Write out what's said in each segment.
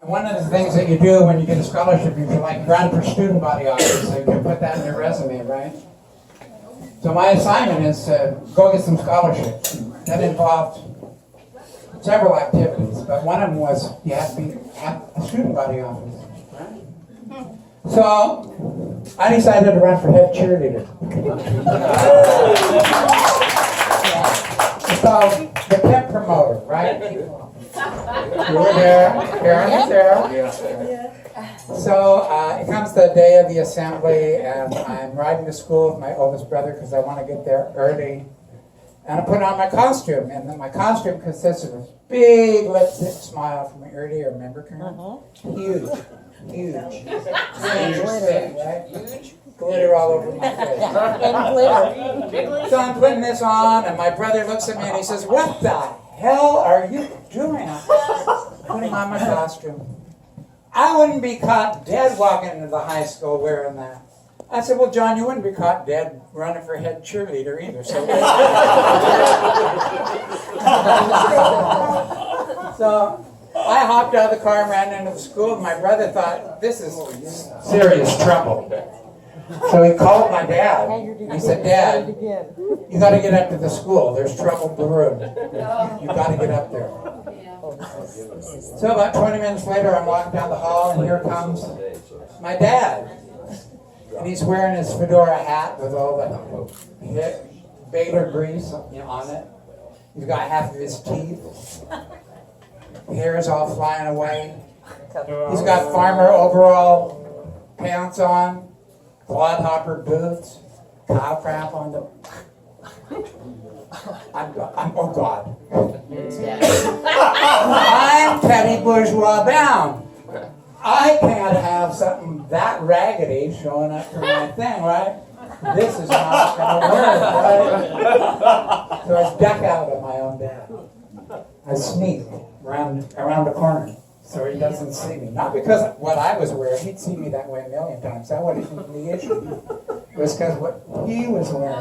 one of the things that you do when you get a scholarship, you can like run for student body office, so you can put that in your resume, right? So my assignment is to go get some scholarships. That involved several activities, but one of them was you have to have a student body office. Right? So I decided to run for head cheerleader. It's called the pep promoter, right? You were there, Karen was there. So it comes the day of the assembly, and I'm riding to school with my oldest brother because I want to get there early. And I put on my costume, and then my costume consists of a big lipstick smile from ear to ear. Remember, Karen? Huge. Huge, right? Huge. Glitter all over my face. And glitter. So I'm putting this on, and my brother looks at me and he says, "What the hell are you doing?" Putting on my costume. I wouldn't be caught dead walking into the high school wearing that. I said, "Well, John, you wouldn't be caught dead running for head cheerleader either." So I hopped out of the car and ran into the school, and my brother thought, this is serious trouble. So he called my dad. He said, "Dad, you got to get up to the school. There's trouble brewing. You got to get up there." So about 20 minutes later, I'm walking down the hall, and here comes my dad. And he's wearing his fedora hat with all the Baylor grease on it. He's got half of his teeth. Hair is all flying away. He's got farmer overall pants on, clodhopper boots, cow crap on the... oh God. I'm petty bourgeois bound. I can't have something that raggedy showing up for my thing, right? This is not going to work, right? So I duck out of my own dad. I sneak around the corner so he doesn't see me. Not because of what I was wearing. He'd see me that way a million times. That wasn't even the issue. It was because what he was wearing.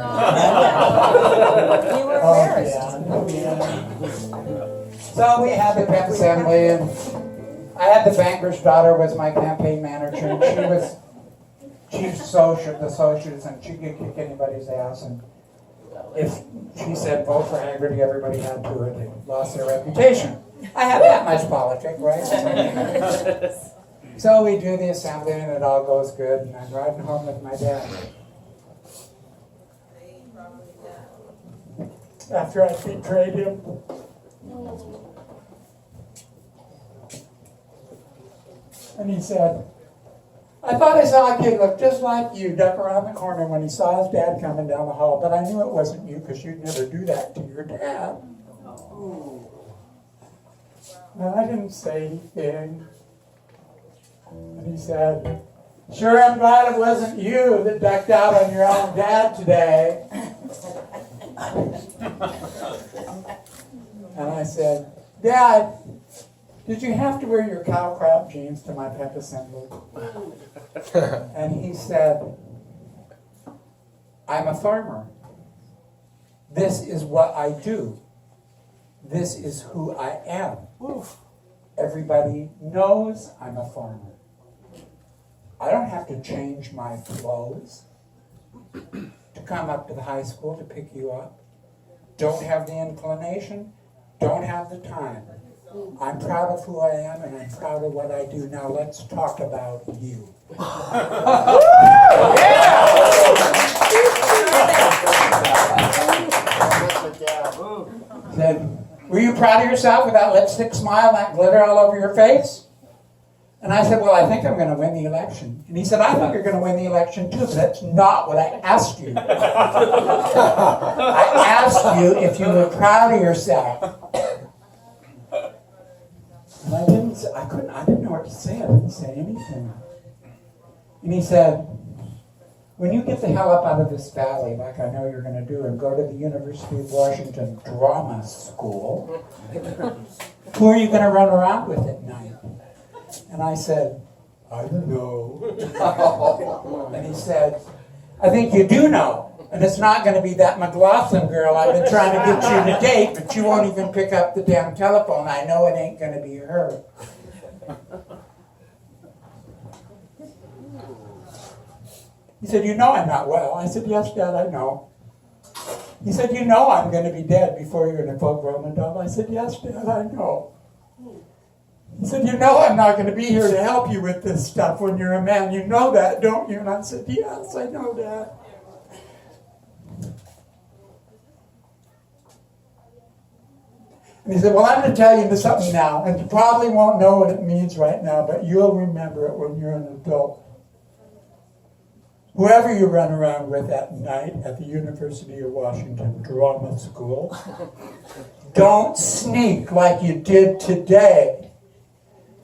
You were embarrassed. Yeah. So we had the pep assembly, and I had the banker's daughter was my campaign manager, and she was chief the socialist, and she could kick anybody's ass. And if she said vote for Haggerty, everybody had to, or they lost their reputation. I had that much politics, right? So we do the assembly, and it all goes good, and I'm riding home with my dad. After I betrayed him. And he said, "I thought I saw a kid look just like you duck around the corner when he saw his dad coming down the hall, but I knew it wasn't you because you'd never do that to your dad." And I didn't say anything. And he said, "Sure, I'm glad it wasn't you that ducked out on your own dad today." And I said, "Dad, did you have to wear your cow crap jeans to my pep assembly?" And he said, "I'm a farmer. This is what I do. This is who I am. Everybody knows I'm a farmer. I don't have to change my clothes to come up to the high school to pick you up. Don't have the inclination, don't have the time. I'm proud of who I am, and I'm proud of what I do. Now let's talk about you." Said, "Were you proud of yourself with that lipstick smile and that glitter all over your face?" And I said, "Well, I think I'm going to win the election." And he said, "I think you're going to win the election too, but that's not what I asked you. I asked you if you were proud of yourself." And I didn't know what to say. I didn't say anything. And he said, "When you get the hell up out of this valley, like I know you're going to do, and go to the University of Washington Drama School, who are you going to run around with at night?" And I said, "I don't know." And he said, "I think you do know. And it's not going to be that McLaughlin girl I've been trying to get you to date, but you won't even pick up the damn telephone. I know it ain't going to be her." He said, you know I'm not well. I said, yes, Dad, I know. He said, you know I'm going to be dead before you're in a full-grown adult. I said, yes, Dad, I know. He said, you know I'm not going to be here to help you with this stuff when you're a man. You know that, don't you? And I said, yes, I know, Dad. And he said, well, I'm going to tell you something now, and you probably won't know what it means right now, but you'll remember it when you're an adult. Whoever you run around with at night at the University of Washington Drama School, don't sneak like you did today.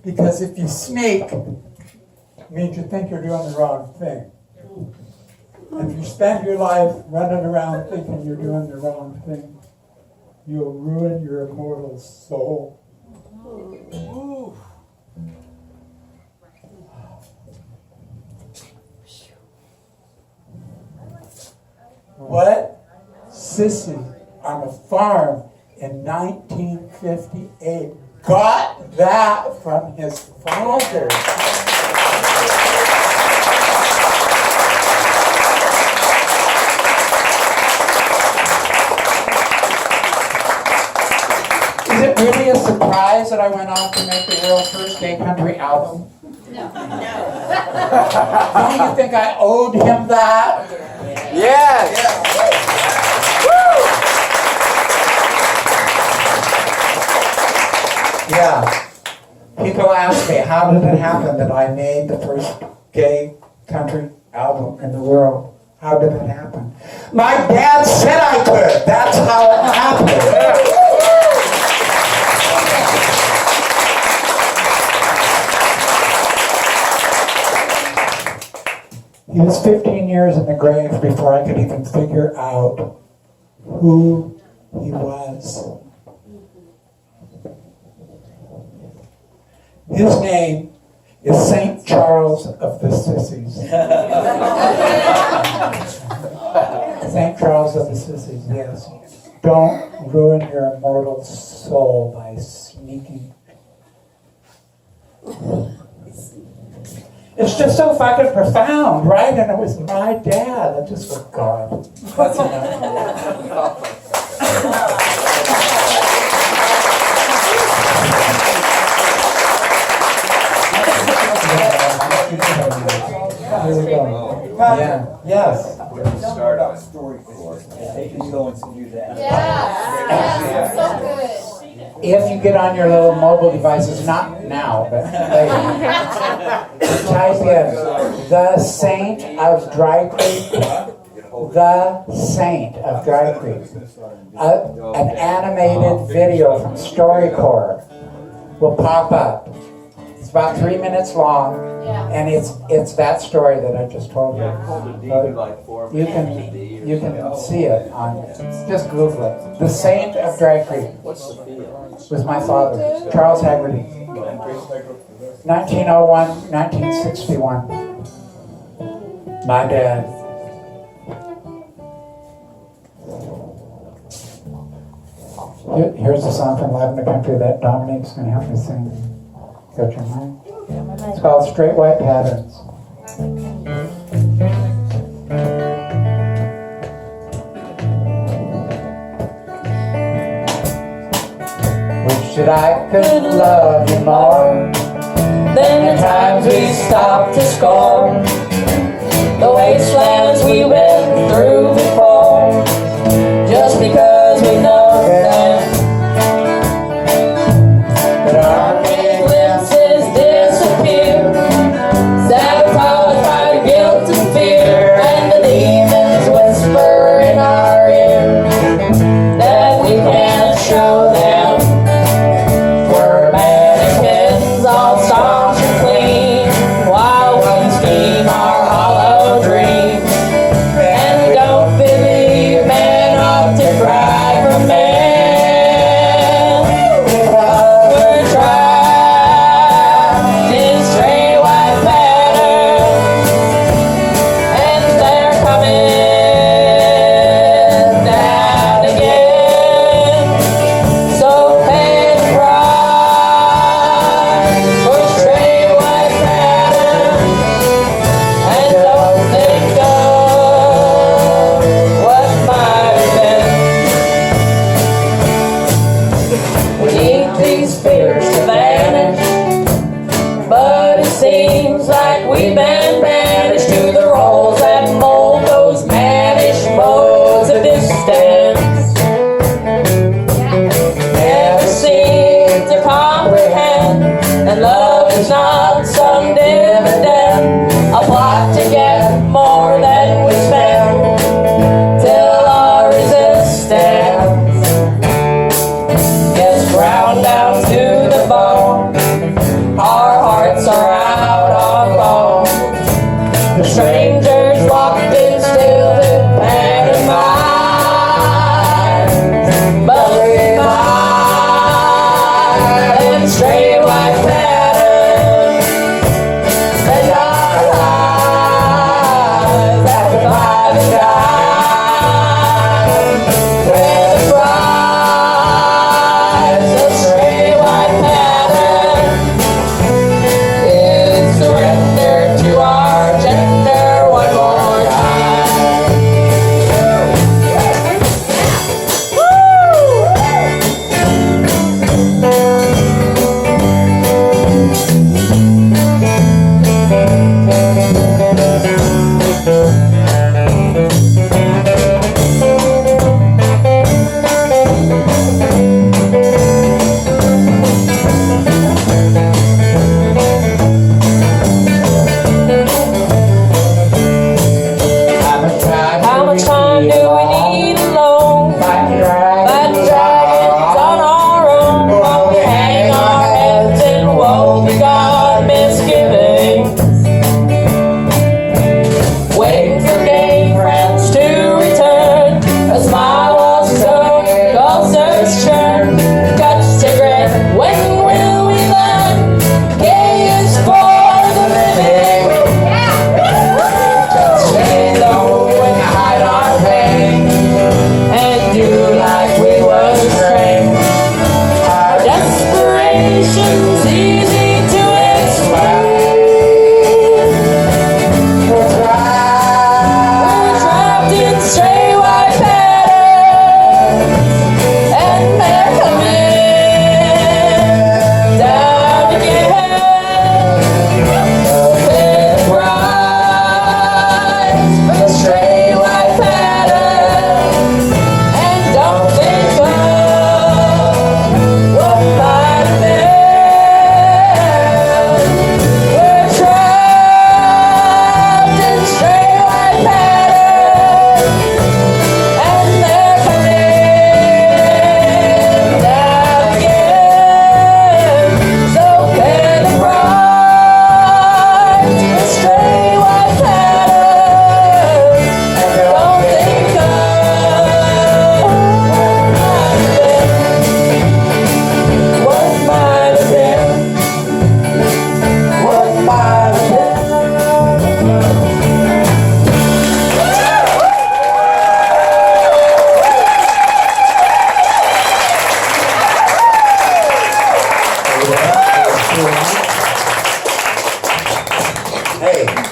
Because if you sneak, it means you think you're doing the wrong thing. And if you spend your life running around thinking you're doing the wrong thing, you'll ruin your immortal soul. What sissy on a farm in 1958 got that from his father? Is it really a surprise that I went on to make the world's first gay country album? No. Don't you think I owed him that? Yes! Yeah. People ask me, how did it happen that I made the first gay country album in the world? How did it happen? My dad said I could. That's how it happened. He was 15 years in the grave before I could even figure out who he was. His name is St. Charles of the Sissies. St. Charles of the Sissies, yes. Don't ruin your immortal soul by sneaking. It's just so fucking profound, right? And it was my dad. I just went, God. That's enough. Here we go. Yeah. Yes. Start off story course. They can go and do that. Yeah, so good. If you get on your little mobile devices, not now, but later, type in the Saint of Dry Creek, the Saint of Dry Creek, an animated video from StoryCorps will pop up. It's about 3 minutes long, and it's that story that I just told you. You can see it on, just Google it. The Saint of Dry Creek. Was my father, Charles Haggerty. 1901, 1961. My dad. Here's a song from Lavender Country that Dominique's going to help me sing. Got your mind? It's called Straight White Patterns. Wish that I could love you more than the times we stopped to score, the wastelands we went through before, just because we know them. But our big glimpses disappear, sabotaged by guilt and fear, and the demons whisper in our ear that we can't show them. We're mannequins all staunch and clean, while we scheme our hollow dreams. We've been banished to the roles that mold those mannish modes of distance. Never seem to comprehend that love is not some dividend, a plot to get more than we spend, till our resistance gets ground down to the bone. Our hearts are